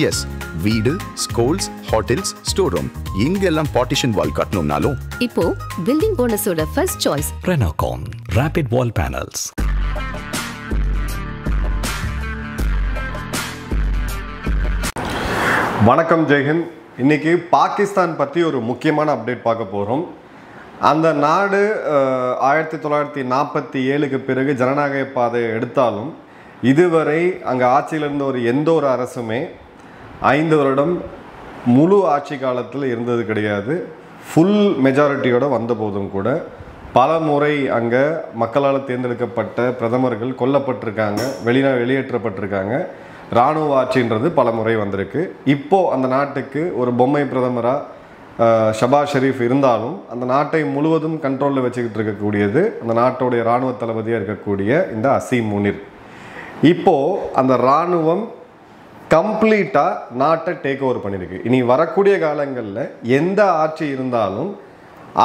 S, வீடு, schools, hotels, store room இங்கெல்லாம் partition wall கட்டணும்னாலும் இப்போ பில்டிங் ஓனர்ஸோட first choice Renocon Rapid Wall Panels. வணக்கம் ஜெய்ஹிந்த். இன்னைக்கு பாகிஸ்தான் பற்றி ஒரு முக்கியமான அப்டேட் பார்க்க போகிறோம். அந்த நாடு 1947க்கு பிறகு ஜனநாயக பாதையை எடுத்தாலும் இதுவரை அங்கே ஆட்சியில் இருந்த எந்த ஒரு அரசுமே 5 வருடம் முழு ஆட்சி காலத்தில் இருந்தது கிடையாது. ஃபுல் மெஜாரிட்டியோடு வந்த போதும் கூட பல முறை அங்கே மக்களால் தேர்ந்தெடுக்கப்பட்ட பிரதமர்கள் கொல்லப்பட்டிருக்காங்க, வெளியேற்றப்பட்டிருக்காங்க. இராணுவ ஆட்சின்றது பல முறை வந்திருக்கு. இப்போது அந்த நாட்டுக்கு ஒரு பொம்மை பிரதமராக ஷபாஸ் ஷெரீஃப் இருந்தாலும் அந்த நாட்டை முழுவதும் கண்ட்ரோலில் வச்சுக்கிட்டு இருக்கக்கூடியது அந்த நாட்டோடைய இராணுவ தளபதியாக இருக்கக்கூடிய இந்த அசீம் முனிர். இப்போது அந்த இராணுவம் கம்ப்ளீட்டாக நாட்டை டேக் ஓவர் பண்ணியிருக்கு. இனி வரக்கூடிய காலங்களில் எந்த ஆட்சி இருந்தாலும்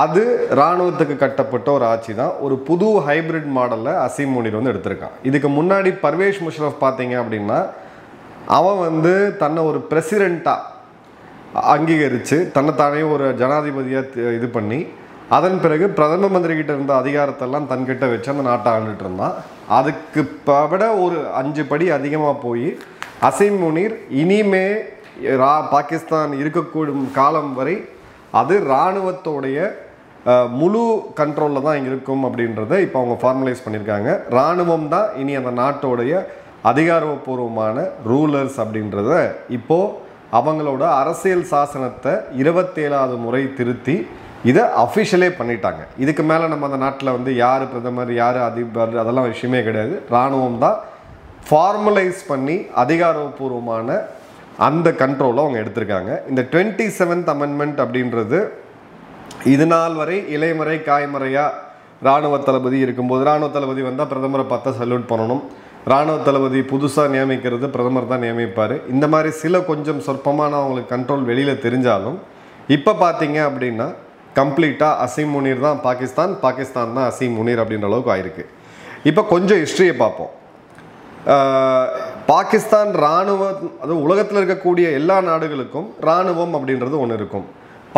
அது இராணுவத்துக்கு கட்டப்பட்ட ஒரு ஆட்சி தான். ஒரு புது ஹைப்ரிட் மாடலில் அசீம் முனிர் எடுத்திருக்கான். இதுக்கு முன்னாடி பர்வேஷ் முஷரஃப் பார்த்தீங்க அப்படின்னா அவன் தன்னை ஒரு பிரசிடெண்ட்டாக அங்கீகரித்து தன்னைத்தானே ஒரு ஜனாதிபதியாக இது பண்ணி அதன் பிறகு பிரதம மந்திரி கிட்ட இருந்த அதிகாரத்தெல்லாம் தன்கிட்ட வச்சு அந்த நாட்டை ஆண்டுட்டு இருந்தான். அதுக்கு விட ஒரு 5 படி அதிகமாக போய் அசீம் முனிர் இனிமே பாகிஸ்தான் இருக்கக்கூடும் காலம் வரை அது இராணுவத்தோடைய முழு கண்ட்ரோலில் தான் இருக்கும் அப்படின்றத இப்போ அவங்க ஃபார்மலைஸ் பண்ணியிருக்காங்க. இராணுவம் தான் இனி அந்த நாட்டோடைய அதிகாரப்பூர்வமான ரூலர்ஸ் அப்படின்றத இப்போது அவங்களோட அரசியல் சாசனத்தை 27வது முறை திருத்தி இதை அஃபிஷியலே பண்ணிட்டாங்க. இதுக்கு மேலே நம்ம அந்த நாட்டில் யார் பிரதமர், யார் அதிபர் அதெல்லாம் விஷயமே கிடையாது. இராணுவம் தான் ஃபார்மலைஸ் பண்ணி அதிகாரப்பூர்வமான அந்த கண்ட்ரோலை அவங்க எடுத்திருக்காங்க. இந்த 27th அமெண்ட்மெண்ட் அப்படின்றது இது நாள் வரை இலைமறை காய்மறையாக இராணுவ தளபதி இருக்கும்போது இராணுவ தளபதி வந்தால் பிரதமரை பார்த்தா சல்யூட் பண்ணணும், இராணுவ தளபதி புதுசாக நியமிக்கிறது பிரதமர் தான் நியமிப்பார், இந்த மாதிரி சில கொஞ்சம் சொற்பமான அவங்களுக்கு கண்ட்ரோல் வெளியில் தெரிஞ்சாலும் இப்போ பார்த்தீங்க அப்படின்னா கம்ப்ளீட்டாக அசீம் முனிர் தான் பாகிஸ்தான், பாகிஸ்தான் தான் அசீம் முனிர் அப்படின்ற அளவுக்கு ஆயிருக்கு. இப்போ கொஞ்சம் ஹிஸ்ட்ரியை பார்ப்போம். பாகிஸ்தான் இராணுவம், அது உலகத்தில் இருக்கக்கூடிய எல்லா நாடுகளுக்கும் இராணுவம் அப்படின்றது ஒன்று இருக்கும்.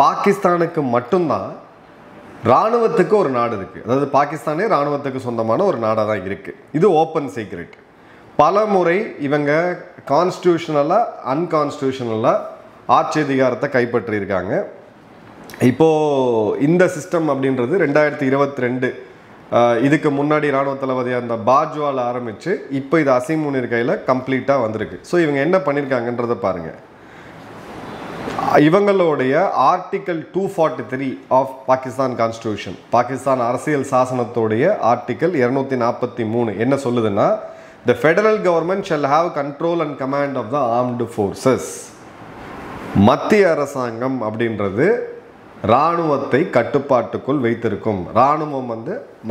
பாகிஸ்தானுக்கு மட்டும்தான் இராணுவத்துக்கு ஒரு நாடு இருக்குது. அதாவது பாகிஸ்தானே இராணுவத்துக்கு சொந்தமான ஒரு நாடாக தான் இருக்குது. இது ஓப்பன் சீக்ரெட். பல முறை இவங்க கான்ஸ்டியூஷனலாக அன்கான்ஸ்டியூஷனலாக ஆட்சி அதிகாரத்தை கைப்பற்றியிருக்காங்க. இப்போது இந்த சிஸ்டம் அப்படின்றது 2022 இதுக்கு முன்னாடி இராணுவ தளபதியாக இருந்த பாஜ்வால் ஆரம்பித்து இப்போ இது அசீம் முனிர் கையில் கம்ப்ளீட்டாக வந்திருக்கு. ஸோ இவங்க என்ன பண்ணியிருக்காங்கன்றதை பாருங்கள். இவங்களுடைய article 243 of Pakistan constitution, Pakistan அரசியல் சாசனத்தோடைய ஆர்டிக்கல் 243 என்ன சொல்லுதுன்னா, the federal government shall have control and command of the armed forces. மத்திய அரசாங்கம் அப்படின்றது இராணுவத்தை கட்டுப்பாட்டுக்குள் வைத்திருக்கும். இராணுவம்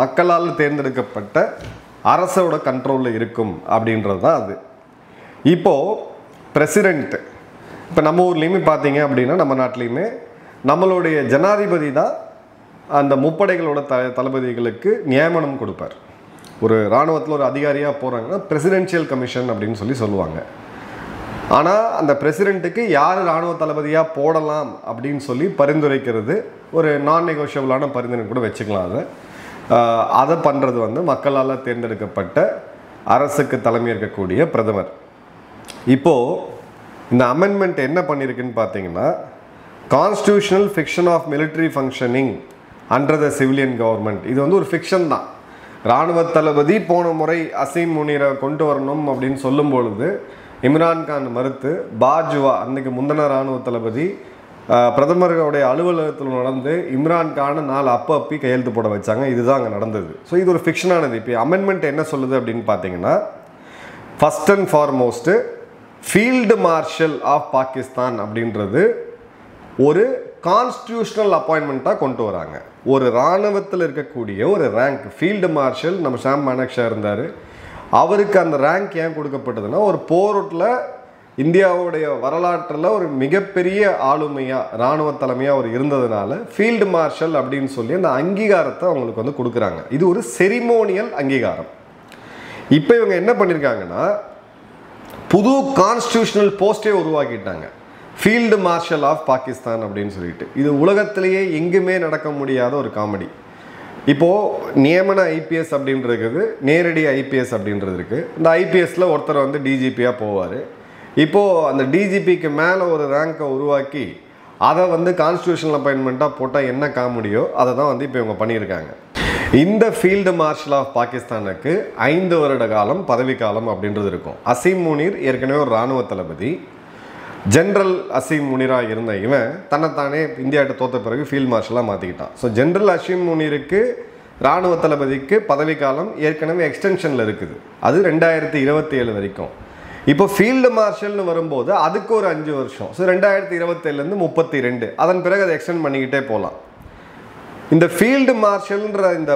மக்களால் தேர்ந்தெடுக்கப்பட்ட அரசோட கண்ட்ரோலில் இருக்கும் அப்படின்றது தான் அது. இப்போது பிரசிடென்ட், இப்போ நம்ம ஊர்லேயுமே பார்த்தீங்க அப்படின்னா நம்ம நாட்டிலையுமே நம்மளுடைய ஜனாதிபதி தான் அந்த முப்படைகளோட தளபதிகளுக்கு நியமனம் கொடுப்பார். ஒரு இராணுவத்தில் ஒரு அதிகாரியாக போகிறாங்கன்னா பிரசிடென்ஷியல் கமிஷன் அப்படின்னு சொல்லுவாங்க. ஆனால் அந்த பிரசிடெண்ட்டுக்கு யார் இராணுவ தளபதியாக போடலாம் அப்படின்னு சொல்லி பரிந்துரைக்கிறது ஒரு நான் நெகோஷியபிளான பரிந்துரை கூட வச்சுக்கலாம். அதை பண்ணுறது மக்களால் தேர்ந்தெடுக்கப்பட்ட அரசுக்கு தலைமை இருக்கக்கூடிய பிரதமர். இப்போது இந்த அமெண்ட்மெண்ட் என்ன பண்ணியிருக்குன்னு பார்த்தீங்கன்னா, constitutional fiction of military functioning under the civilian government. இது ஒரு ஃபிக்ஷன் தான். இராணுவ தளபதி போன முறை அசீம் முனிரை கொண்டு வரணும் அப்படின்னு சொல்லும் பொழுது இம்ரான்கான் மறுத்து பாஜ்வா அன்றைக்கு முந்தின இராணுவ தளபதி பிரதமர்களுடைய அலுவலகத்தில் நடந்து இம்ரான்கானை 4 அப்பி கையெழுத்து போட வச்சாங்க. இதுதான் அங்கே நடந்தது. ஸோ இது ஒரு ஃபிக்ஷனானது. இப்போ அமெண்ட்மெண்ட் என்ன சொல்லுது அப்படின்னு பார்த்தீங்கன்னா, first and foremost field marshal of Pakistan அப்படின்றது ஒரு கான்ஸ்டியூஷனல் அப்பாயின்மெண்ட்டாக கொண்டு வராங்க. ஒரு இராணுவத்தில் இருக்கக்கூடிய ஒரு ரேங்க் ஃபீல்டு மார்ஷல், நம்ம ஷாம் மானக்ஷா இருந்தார், அவருக்கு அந்த ரேங்க் ஏன் கொடுக்கப்பட்டதுன்னா, ஒரு போரில் இந்தியாவுடைய வரலாற்றில் ஒரு மிகப்பெரிய ஆளுமையாக இராணுவ தலைமையாக அவர் இருந்ததுனால ஃபீல்டு மார்ஷல் அப்படின்னு சொல்லி அந்த அங்கீகாரத்தை அவங்களுக்கு கொடுக்குறாங்க. இது ஒரு செரிமோனியல் அங்கீகாரம். இப்போ இவங்க என்ன பண்ணியிருக்காங்கன்னா, புது கான்ஸ்டியூஷனல் போஸ்டே உருவாக்கிட்டாங்க, ஃபீல்டு மார்ஷல் ஆஃப் பாகிஸ்தான் அப்படின்னு சொல்லிட்டு. இது உலகத்திலேயே எங்குமே நடக்க முடியாத ஒரு காமெடி. இப்போது நியமன ஐபிஎஸ் அப்படின்றது இருக்குது, நேரடி ஐபிஎஸ் அப்படின்றது இருக்குது. இந்த ஐபிஎஸ்ல ஒருத்தர் வந்து டிஜிபியாக போவார். இப்போது அந்த டிஜிபிக்கு மேலே ஒரு ரேங்கை உருவாக்கி அதை வந்து கான்ஸ்டியூஷனல் அப்பாயின்மெண்ட்டாக போட்டால் என்ன காமெடியோ அதை தான் வந்து இப்போ இவங்க பண்ணியிருக்காங்க. இந்த ஃபீல்டு மார்ஷல் ஆஃப் பாகிஸ்தானுக்கு 5 வருட காலம் பதவிக்காலம் அப்படின்றது இருக்கும். அசீம் முனீர் ஏற்கனவே ஒரு இராணுவ தளபதி, ஜென்ரல் அசீம் முனீராக இருந்த இவன் தன்னைத்தானே இந்தியாட்ட தோற்ற பிறகு ஃபீல்டு மார்ஷலாக மாற்றிக்கிட்டான். ஸோ ஜென்ரல் அசீம் முனீருக்கு இராணுவ தளபதிக்கு பதவிக்காலம் ஏற்கனவே எக்ஸ்டென்ஷனில் இருக்குது, அது 2027 வரைக்கும். இப்போ ஃபீல்டு மார்ஷல்னு வரும்போது அதுக்கு ஒரு 5 வருஷம். ஸோ 2027லேருந்து 32, அதன் பிறகு அதை எக்ஸ்டெண்ட் பண்ணிக்கிட்டே போகலாம். இந்த ஃபீல்டு மார்ஷல்ன்ற இந்த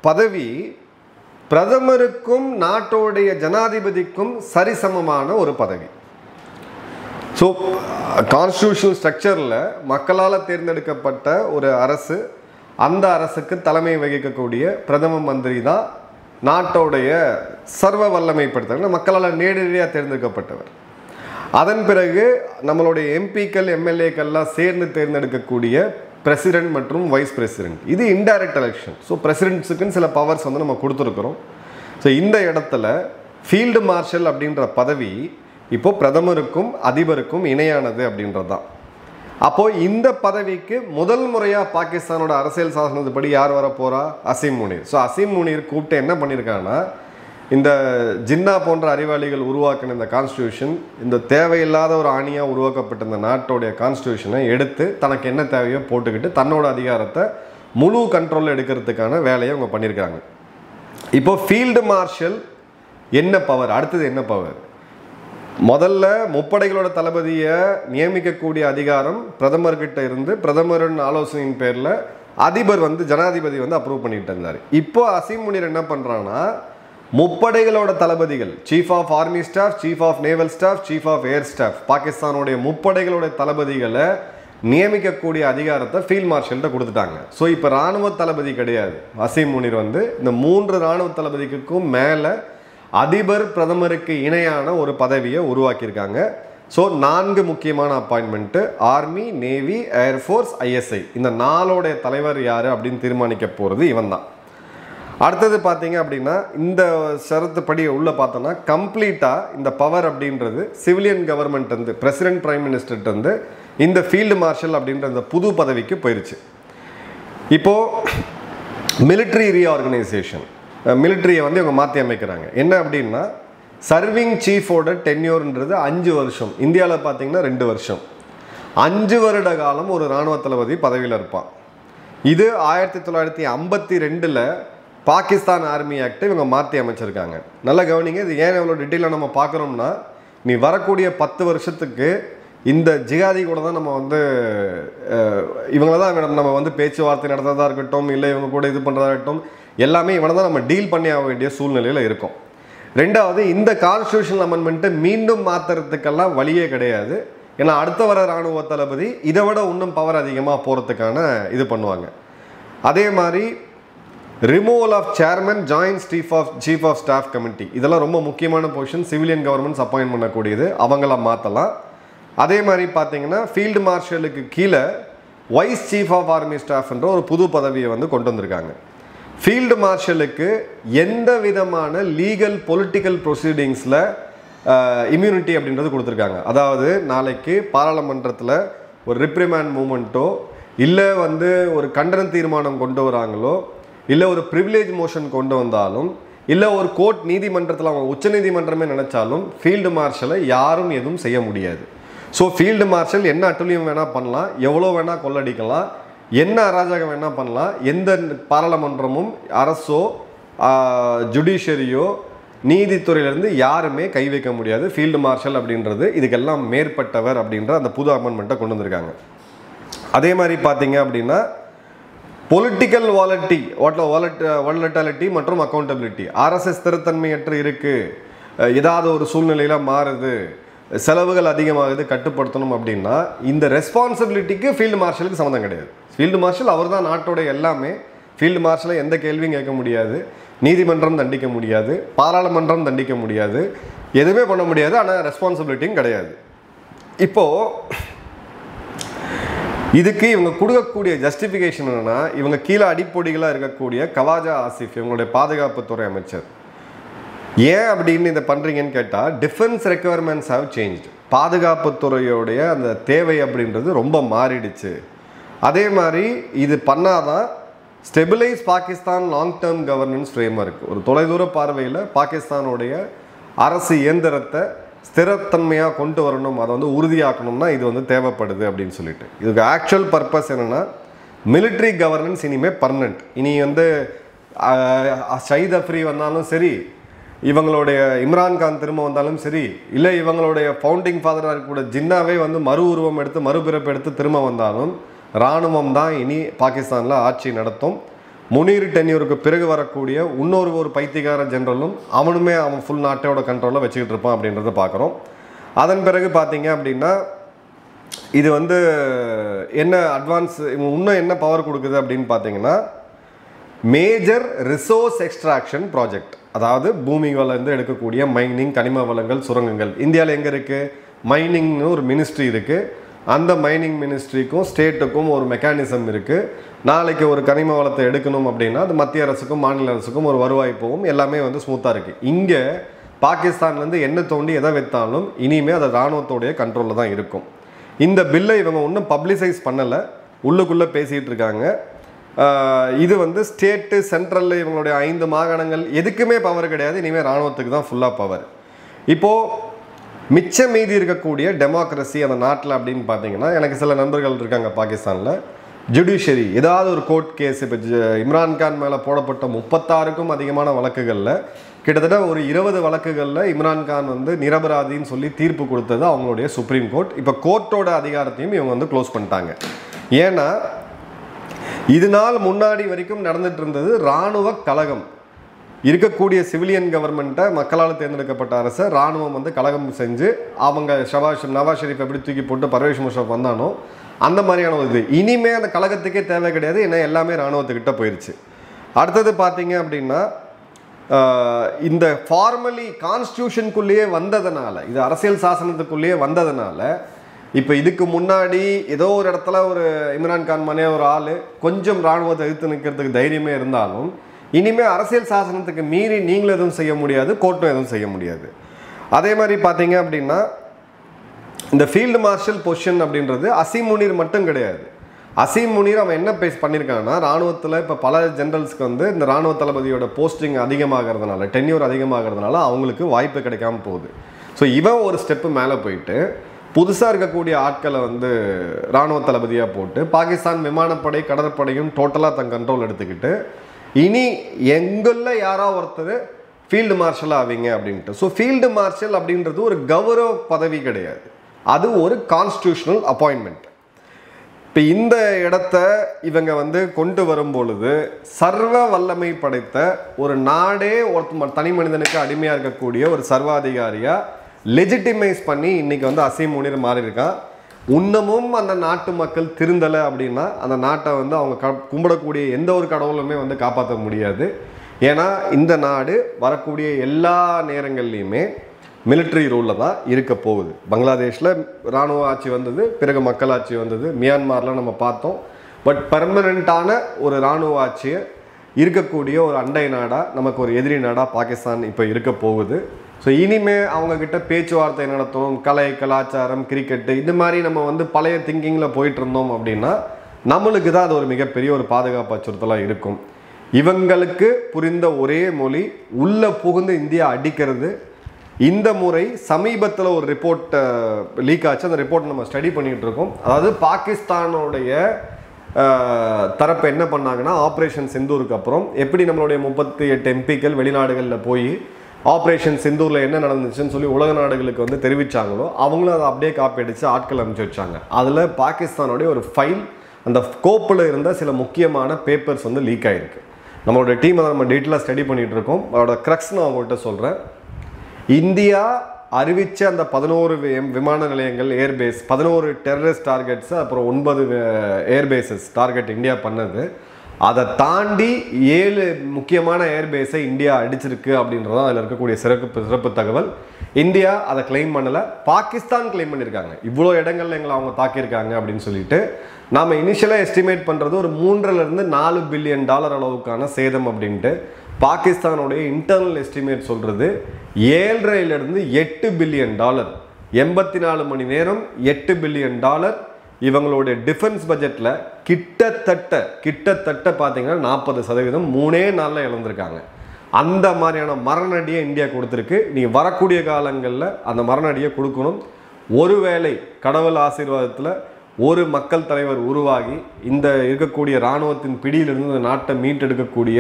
பதவி பிரதமருக்கும் நாட்டோடைய ஜனாதிபதிக்கும் சரிசமமான ஒரு பதவி. ஸோ கான்ஸ்டியூஷனல் ஸ்ட்ரக்சரில் மக்களால் தேர்ந்தெடுக்கப்பட்ட ஒரு அரசு, அந்த அரசுக்கு தலைமை வகிக்கக்கூடிய பிரதம மந்திரி தான் நாட்டோடைய சர்வ வல்லமைப்படுத்தவர், மக்களால் நேரடியாக தேர்ந்தெடுக்கப்பட்டவர். அதன் பிறகு நம்மளுடைய எம்பிக்கள் எம்எல்ஏக்கள்லாம் சேர்ந்து தேர்ந்தெடுக்கக்கூடிய பிரசிடென்ட் மற்றும் வைஸ் பிரசிடென்ட், இது இன்டைரக்ட் எலெக்ஷன். ஸோ பிரசிடென்ட்ஸுக்குன்னு சில பவர்ஸ் வந்து நம்ம கொடுத்துருக்குறோம். ஸோ இந்த இடத்துல ஃபீல்டு மார்ஷல் அப்படின்ற பதவி இப்போது பிரதமருக்கும் அதிபருக்கும் இணையானது அப்படின்றது தான். அப்போது இந்த பதவிக்கு முதல் முறையாக பாகிஸ்தானோட அரசியல் சாசனத்துப்படி யார் வர போகிறா? அசீம் முனீர். ஸோ அசீம் முனீர் கூப்பிட்டு என்ன பண்ணியிருக்காங்கன்னா, இந்த ஜின்னா போன்ற அறிவாளிகள் உருவாக்கின இந்த கான்ஸ்டியூஷன், இந்த தேவையில்லாத ஒரு ஆணியாக உருவாக்கப்பட்ட இந்த நாட்டோடைய கான்ஸ்டியூஷனை எடுத்து தனக்கு என்ன தேவையோ போட்டுக்கிட்டு தன்னோட அதிகாரத்தை முழு கண்ட்ரோலில் எடுக்கிறதுக்கான வேலையை அவங்க பண்ணியிருக்காங்க. இப்போ ஃபீல்டு மார்ஷல் என்ன பவர், அடுத்தது என்ன பவர்? முதல்ல முப்படைகளோட தளபதியை நியமிக்கக்கூடிய அதிகாரம் பிரதமர்கிட்ட இருந்து பிரதமரின் ஆலோசனையின் பேரில் அதிபர் வந்து ஜனாதிபதி வந்து அப்ரூவ் பண்ணிட்டு இருந்தார். இப்போ அசீம் முனீர் என்ன பண்ணுறான்னா, முப்படைகளோட தளபதிகள், chief of army staff, chief of naval staff, chief of air staff, பாகிஸ்தானுடைய முப்படைகளோட தளபதிகளை நியமிக்கக்கூடிய அதிகாரத்தை ஃபீல்ட் மார்ஷல்கிட்ட கொடுத்துட்டாங்க. ஸோ இப்போ இராணுவ தளபதி கிடையாது அசீம் முனீர் வந்து, இந்த 3 இராணுவ தளபதிக்கும் மேலே அதிபர் பிரதமருக்கு இணையான ஒரு பதவியை உருவாக்கியிருக்காங்க. ஸோ 4 முக்கியமான appointment, army, navy, air force, ISI, இந்த 4 தலைவர் யார் அப்படின்னு தீர்மானிக்க போகிறது இவன் தான். அடுத்தது பார்த்தீங்க அப்படின்னா, இந்த ஷரத்துப்படி உள்ள பார்த்தோன்னா கம்ப்ளீட்டாக இந்த பவர் அப்படின்றது சிவிலியன் கவர்மெண்ட் வந்து பிரசிடென்ட் பிரைம் மினிஸ்டர்கிட்ட வந்து இந்த ஃபீல்டு மார்ஷல் அப்படின்ற இந்த புது பதவிக்கு போயிடுச்சு. இப்போது மிலிட்ரி ரீஆர்கனைசேஷன், மிலிட்ரியை வந்து இவங்க மாற்றி அமைக்கிறாங்க. என்ன அப்படின்னா, சர்விங் சீஃபோட டென்யூர்ன்றது 5 வருஷம், இந்தியாவில் பார்த்தீங்கன்னா 2 வருஷம். 5 வருட காலம் ஒரு இராணுவ தளபதி பதவியில் இருப்பான். இது 1952 பாகிஸ்தான் ஆர்மி ஆக்டை இவங்க மாற்றி அமைச்சிருக்காங்க. நல்லா கவனிங்க, இது ஏன் எவ்வளோ டீட்டெயிலாக நம்ம பார்க்குறோம்னா, நீ வரக்கூடிய 10 வருஷத்துக்கு இந்த ஜிகாதி கூட தான் நம்ம வந்து இவங்கள தான் நம்ம வந்து பேச்சுவார்த்தை நடத்துறதா இருக்கட்டும், இல்லை இவங்க கூட இது பண்ணுறதா இருக்கட்டும், எல்லாமே இவனை தான் நம்ம டீல் பண்ணி ஆக வேண்டிய சூழ்நிலையில் இருக்கும். ரெண்டாவது, இந்த கான்ஸ்டியூஷனல் அமெண்ட்மெண்ட்டை மீண்டும் மாற்றுறதுக்கெல்லாம் வழியே கிடையாது. ஏன்னா அடுத்த வர இராணுவ தளபதி இதை விட இன்னும் பவர் அதிகமாக போகிறதுக்கான இது பண்ணுவாங்க. அதே மாதிரி removal of chairman, joint chief of staff committee, இதெல்லாம் ரொம்ப முக்கியமான பொசிஷன், சிவிலியன் கவர்மெண்ட்ஸ் அப்பாயின்ட் பண்ணக்கூடியது, அவங்கள மாற்றலாம். அதே மாதிரி பார்த்தீங்கன்னா ஃபீல்டு மார்ஷலுக்கு கீழே வைஸ் சீஃப் ஆஃப் ஆர்மி ஸ்டாஃப்ன்ற ஒரு புது பதவியை வந்து கொண்டு வந்திருக்காங்க. ஃபீல்டு மார்ஷலுக்கு எந்த விதமான லீகல் பொலிட்டிக்கல் ப்ரொசீடிங்ஸில் இம்யூனிட்டி அப்படின்றது கொடுத்துருக்காங்க. அதாவது நாளைக்கு பாராளுமன்றத்தில் ஒரு ரிப்ரிமேண்ட் மூமெண்ட்டோ, இல்லை வந்து ஒரு கண்டன தீர்மானம் கொண்டு வராங்களோ, இல்லை ஒரு ப்ரிவிலேஜ் மோஷன் கொண்டு வந்தாலும், இல்லை ஒரு கோர்ட் நீதிமன்றத்தில் அவங்க உச்ச நீதிமன்றமே நினச்சாலும் ஃபீல்டு மார்ஷலை யாரும் எதுவும் செய்ய முடியாது. ஸோ ஃபீல்டு மார்ஷல் என்ன அட்டூழியம் வேணால் பண்ணலாம், எவ்வளோ வேணால் கொள்ளடிக்கலாம், என்ன அராஜகம் வேணால் பண்ணலாம். எந்த பாராளுமன்றமும் அரசோ ஜுடிஷியரியோ நீதித்துறையிலேருந்து யாருமே கை வைக்க முடியாது. ஃபீல்டு மார்ஷல் அப்படின்றது இதுக்கெல்லாம் மேற்பட்டவர் அப்படின்ற அந்த புது அமெண்ட்மெண்ட்டை கொண்டு வந்திருக்காங்க. அதே மாதிரி பார்த்தீங்க அப்படின்னா பொலிட்டிக்கல் வாலட்டாலிட்டி மற்றும் அக்கௌண்டபிலிட்டி, ஆர்எஸ்எஸ் ஸ்திரத்தன்மையற்று இருக்குது, ஏதாவது ஒரு சூழ்நிலையில் மாறுது, செலவுகள் அதிகமாகுது, கட்டுப்படுத்தணும் அப்படின்னா இந்த ரெஸ்பான்சிபிலிட்டிக்கு ஃபீல்டு மார்ஷலுக்கு சம்மந்தம் கிடையாது. ஃபீல்டு மார்ஷல் அவர் தான் நாட்டோட எல்லாமே. ஃபீல்டு மார்ஷலை எந்த கேள்வியும் கேட்க முடியாது. நீதிமன்றம் தண்டிக்க முடியாது, பாராளுமன்றம் தண்டிக்க முடியாது, எதுவுமே பண்ண முடியாது. ஆனால் ரெஸ்பான்சிபிலிட்டியும் கிடையாது. இப்போது இதுக்கு இவங்க கொடுக்கக்கூடிய ஜஸ்டிஃபிகேஷன் என்னன்னா, இவங்க கீழே அடிப்பொடிகளாக இருக்கக்கூடிய கவாஜா ஆசிஃப் இவங்களுடைய பாதுகாப்புத்துறை அமைச்சர் ஏன் அப்படின்னு இதை பண்ணுறீங்கன்னு கேட்டால், டிஃபென்ஸ் ரெக்குவயர்மெண்ட்ஸ் ஹவ் சேஞ்ச்டு. பாதுகாப்புத்துறையோடைய அந்த தேவை அப்படின்றது ரொம்ப மாறிடுச்சு. அதே மாதிரி இது பண்ணாதான் stabilise Pakistan long term governance frame இருக்குது. ஒரு தொலைதூர பார்வையில் பாகிஸ்தானுடைய அரசு இயந்திரத்தை ஸ்திரத்தன்மையாக கொண்டு வரணும், அதை வந்து உறுதியாக்கணும்னா இது வந்து தேவைப்படுது அப்படின்னு சொல்லிட்டு. இதுக்கு ஆக்சுவல் பர்பஸ் என்னென்னா, மிலிட்ரி கவர்னன்ஸ் இனிமேல் பர்மனெண்ட். இனி வந்து ஷஹீத் அஃப்ரி வந்தாலும் சரி, இவங்களுடைய இம்ரான்கான் திரும்ப வந்தாலும் சரி, இல்லை இவங்களுடைய ஃபவுண்டிங் ஃபாதராக இருக்கக்கூடிய ஜின்னாவே வந்து மறு உருவம் எடுத்து மறுபிறப்பு எடுத்து திரும்ப வந்தாலும் இராணுவம் தான் இனி பாகிஸ்தானில் ஆட்சி நடத்தும். முனீர் டென்யூருக்கு பிறகு வரக்கூடிய இன்னொரு பைத்தியக்கார ஜெனரலும் அவனுமே அவன் ஃபுல் நாட்டோட கண்ட்ரோலில் வச்சுக்கிட்டு இருப்பான் அப்படின்றத பார்க்குறோம். அதன் பிறகு பார்த்தீங்க அப்படின்னா இது வந்து என்ன அட்வான்ஸ் இன்னும் என்ன பவர் கொடுக்குது அப்படின்னு பார்த்தீங்கன்னா, மேஜர் ரிசோர்ஸ் எக்ஸ்ட்ராக்ஷன் ப்ராஜெக்ட். அதாவது பூமி வளர்ந்து எடுக்கக்கூடிய மைனிங், கனிம வளங்கள், சுரங்கங்கள். இந்தியாவில் எங்கே இருக்குது? மைனிங்னு ஒரு மினிஸ்ட்ரி இருக்குது. அந்த மைனிங் மினிஸ்ட்ரிக்கும் ஸ்டேட்டுக்கும் ஒரு மெக்கானிசம் இருக்குது. நாளைக்கு ஒரு கனிம வளத்தை எடுக்கணும் அப்படின்னா அது மத்திய அரசுக்கும் மாநில அரசுக்கும் ஒரு வருவாய் போகும். எல்லாமே வந்து ஸ்மூத்தாக இருக்குது. இங்கே பாகிஸ்தான்லேருந்து என்ன தோண்டி எதை வைத்தாலும் இனிமேல் அது இராணுவத்தோடைய கண்ட்ரோலில் தான் இருக்கும். இந்த பில்லை இவங்க இன்னும் பப்ளிசைஸ் பண்ணலை, உள்ளுக்குள்ளே பேசிகிட்டு இருக்காங்க. இது வந்து ஸ்டேட்டு சென்ட்ரலில் இவங்களுடைய 5 மாகாணங்கள் எதுக்குமே பவர் கிடையாது. இனிமேல் இராணுவத்துக்கு தான் ஃபுல்லாக பவர். இப்போது மிச்சம் மீதி இருக்கக்கூடிய டெமோக்ரஸி அந்த நாட்டில் அப்படின்னு பார்த்தீங்கன்னா, எனக்கு சில நண்பர்கள் இருக்காங்க பாகிஸ்தானில். ஜுடிஷியரி ஏதாவது ஒரு கோர்ட் கேஸ், இப்போ இம்ரான்கான் மேலே போடப்பட்ட 36க்கும் அதிகமான வழக்குகளில் கிட்டத்தட்ட ஒரு 20 வழக்குகளில் இம்ரான்கான் வந்து நிரபராதின்னு சொல்லி தீர்ப்பு கொடுத்தது அவங்களுடைய சுப்ரீம் கோர்ட். இப்போ கோர்ட்டோட அதிகாரத்தையும் இவங்க வந்து க்ளோஸ் பண்ணிட்டாங்க. ஏன்னா இது நாள் முன்னாடி வரைக்கும் நடந்துட்டு இருந்தது இராணுவ கலகம். இருக்கக்கூடிய சிவிலியன் கவர்மெண்ட்டை, மக்களால் தேர்ந்தெடுக்கப்பட்ட அரசை இராணுவம் வந்து கலகம் செஞ்சு அவங்க நவாஸ் ஷெரீஃப் எப்படி தூக்கி போட்டு பர்வேஸ் முஷரஃப் வந்தானோ அந்த மாதிரியான ஒரு இது. இனிமேல் அந்த கழகத்துக்கே தேவை கிடையாது, ஏன்னா எல்லாமே இராணுவத்துக்கிட்ட போயிடுச்சு. அடுத்தது பார்த்தீங்க அப்படின்னா, இந்த ஃபார்மலி கான்ஸ்டியூஷனுக்குள்ளேயே வந்ததுனால, இது அரசியல் சாசனத்துக்குள்ளேயே வந்ததுனால, இப்போ இதுக்கு முன்னாடி ஏதோ ஒரு இடத்துல ஒரு இம்ரான்கான் மனே ஒரு ஆள் கொஞ்சம் இராணுவத்தை எதிர்த்து நிற்கிறதுக்கு தைரியமே இருந்தாலும், இனிமேல் அரசியல் சாசனத்துக்கு மீறி நீங்களும் எதுவும் செய்ய முடியாது, கோர்ட்டும் எதுவும் செய்ய முடியாது. அதே மாதிரி பார்த்தீங்க அப்படின்னா, இந்த ஃபீல்டு மார்ஷல் பொசிஷன் அப்படின்றது அசீம் முனீர் மட்டும் கிடையாது. அசீம் முனீர் அவன் என்ன பண்ணியிருக்காங்கன்னா, இராணுவத்தில் இப்போ பல ஜெனரல்ஸ்க்கு வந்து இந்த இராணுவ தளபதியோட போஸ்டிங் அதிகமாகிறதுனால, டென்யூர் அதிகமாகிறதுனால அவங்களுக்கு வாய்ப்பு கிடைக்காம போகுது. ஸோ இவன் ஒரு ஸ்டெப்பு மேலே போயிட்டு புதுசாக இருக்கக்கூடிய ஆட்களை வந்து இராணுவ தளபதியாக போட்டு பாகிஸ்தான் விமானப்படை, கடற்படையும் டோட்டலாக தன் கண்ட்ரோல் எடுத்துக்கிட்டு இனி எங்களில் யாரோ ஒருத்தர் ஃபீல்டு மார்ஷல் ஆவீங்க அப்படின்ட்டு. ஸோ ஃபீல்டு மார்ஷல் அப்படின்றது ஒரு கௌரவ பதவி கிடையாது, அது ஒரு கான்ஸ்டியூஷனல் அப்பாயின்மெண்ட். இப்போ இந்த இடத்த இவங்க வந்து கொண்டு வரும் பொழுது சர்வ வல்லமை படைத்த ஒரு நாடே ஒரு தனி மனிதனுக்கு அடிமையாக இருக்கக்கூடிய ஒரு சர்வாதிகாரியாக லெஜிட்டிமைஸ் பண்ணி இன்னைக்கு வந்து அசீம் முனீர் மாறி இருக்கான். இன்னமும் அந்த நாட்டு மக்கள் திருந்தலை அப்படின்னா அந்த நாட்டை வந்து அவங்க கும்பிடக்கூடிய எந்த ஒரு கடவுளுமே வந்து காப்பாற்ற முடியாது. ஏன்னா இந்த நாடு வரக்கூடிய எல்லா நேரங்கள்லையுமே மிலிட்ரி ரூலில் தான் இருக்க போகுது. பங்களாதேஷில் இராணுவ ஆட்சி வந்தது, பிறகு மக்களாட்சி வந்தது, மியான்மாரில் நம்ம பார்த்தோம். பட் பர்மனண்ட்டான ஒரு இராணுவ ஆட்சியை இருக்கக்கூடிய ஒரு அண்டை நாடாக, நமக்கு ஒரு எதிரி நாடாக பாகிஸ்தான் இப்போ இருக்க போகுது. ஸோ இனிமே அவங்கக்கிட்ட பேச்சுவார்த்தை நடத்தணும், கலை, கலாச்சாரம், கிரிக்கெட்டு இந்த மாதிரி நம்ம வந்து பழைய திங்கிங்கில் போயிட்டு இருந்தோம் அப்படின்னா நம்மளுக்கு தான் அது ஒரு மிகப்பெரிய ஒரு பாதுகாப்பு அச்சுறுத்தலாக இருக்கும். இவங்களுக்கு புரிந்த ஒரே மொழி உள்ளே புகுந்து இந்தியா அடிக்கிறது. இந்த முறை சமீபத்தில் ஒரு ரிப்போர்ட் லீக் ஆச்சு, அந்த ரிப்போர்ட் நம்ம ஸ்டடி பண்ணிகிட்டு இருக்கோம். அதாவது பாகிஸ்தானுடைய தரப்பு என்ன பண்ணாங்கன்னா, ஆப்ரேஷன் சிந்தூருக்கு அப்புறம் எப்படி நம்மளுடைய 38 எம்பிக்கள் வெளிநாடுகளில் போய் ஆப்ரேஷன் சிந்தூரில் என்ன நடந்துச்சுன்னு சொல்லி உலக நாடுகளுக்கு வந்து தெரிவித்தாங்களோ அவங்களும் அதை அப்படியே காப்பி அடித்து ஆட்கள் அனுப்பிச்சு வச்சாங்க. அதில் பாகிஸ்தானுடைய ஒரு ஃபைல், அந்த கோப்பில் இருந்த சில முக்கியமான பேப்பர்ஸ் வந்து லீக் ஆகிருக்கு. நம்மளோட டீம் அதை நம்ம டீட்டெயிலாக ஸ்டடி பண்ணிகிட்டு இருக்கோம். அதோட க்ரக்ஸ் நான் அவங்கள்ட்ட சொல்கிறேன். இந்தியா அறிவித்த அந்த 11 விமான நிலையங்கள், ஏர்பேஸ், 11 டெரரிஸ்ட் டார்கெட்ஸு, அப்புறம் 9 ஏர்பேசஸ் டார்கெட் இந்தியா பண்ணது. அதை தாண்டி 7 முக்கியமான ஏர்பேஸை இந்தியா அடிச்சிருக்கு அப்படின்றது அதில் இருக்கக்கூடிய சிறப்பு தகவல். இந்தியா அதை கிளைம் பண்ணலை, பாகிஸ்தான் கிளைம் பண்ணியிருக்காங்க. இவ்வளோ இடங்கள்ல எங்களை அவங்க தாக்கியிருக்காங்க அப்படின்னு சொல்லிட்டு நாம் இனிஷியலாக எஸ்டிமேட் பண்ணுறது ஒரு 3 to 4 பில்லியன் டாலர் அளவுக்கான சேதம் அப்படின்ட்டு. பாகிஸ்தானுடைய இன்டர்னல் எஸ்டிமேட் சொல்கிறது 7.5 to 8 பில்லியன் டாலர், 84 மணி நேரம் 8 பில்லியன் டாலர் இவங்களுடைய டிஃபென்ஸ் பட்ஜெட்டில் கிட்டத்தட்ட பார்த்தீங்கன்னா 40% 3 நாளில் இழந்திருக்காங்க. அந்த மாதிரியான மரணடியை இந்தியா கொடுத்துருக்கு. நீங்கள் வரக்கூடிய காலங்களில் அந்த மரணடியை கொடுக்கணும். ஒருவேளை கடவுள் ஆசீர்வாதத்தில் ஒரு மக்கள் தலைவர் உருவாகி இந்த இருக்கக்கூடிய இராணுவத்தின் பிடியிலிருந்து இந்த நாட்டை மீட்டெடுக்கக்கூடிய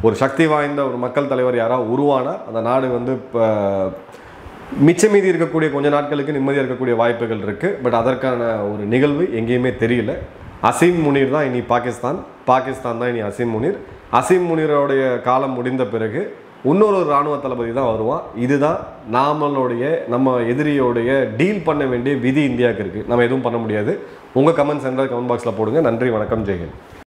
ஒரு சக்தி வாய்ந்த ஒரு மக்கள் தலைவர் யாராவது உருவானா அந்த நாடு வந்து இப்போ மிச்சம் மீதி இருக்கக்கூடிய கொஞ்ச நாட்களுக்கு நிம்மதியாக இருக்கக்கூடிய வாய்ப்புகள் இருக்குது. பட் அதற்கான ஒரு நிகழ்வு எங்கேயுமே தெரியல. அசீம் முனீர் தான் இனி பாகிஸ்தான் தான் இனி அசீம் முனீரோடைய காலம் முடிந்த பிறகு இன்னொரு இராணுவ தளபதி தான் வருவான். இதுதான் நம்ம எதிரியோடைய டீல் பண்ண வேண்டிய விதி இந்தியாவுக்கு இருக்குது. நம்ம எதுவும் பண்ண முடியாது. உங்கள் கமெண்ட்ஸ் கமெண்ட் பாக்ஸில் போடுங்க. நன்றி, வணக்கம், ஜெய்ஹிந்த்.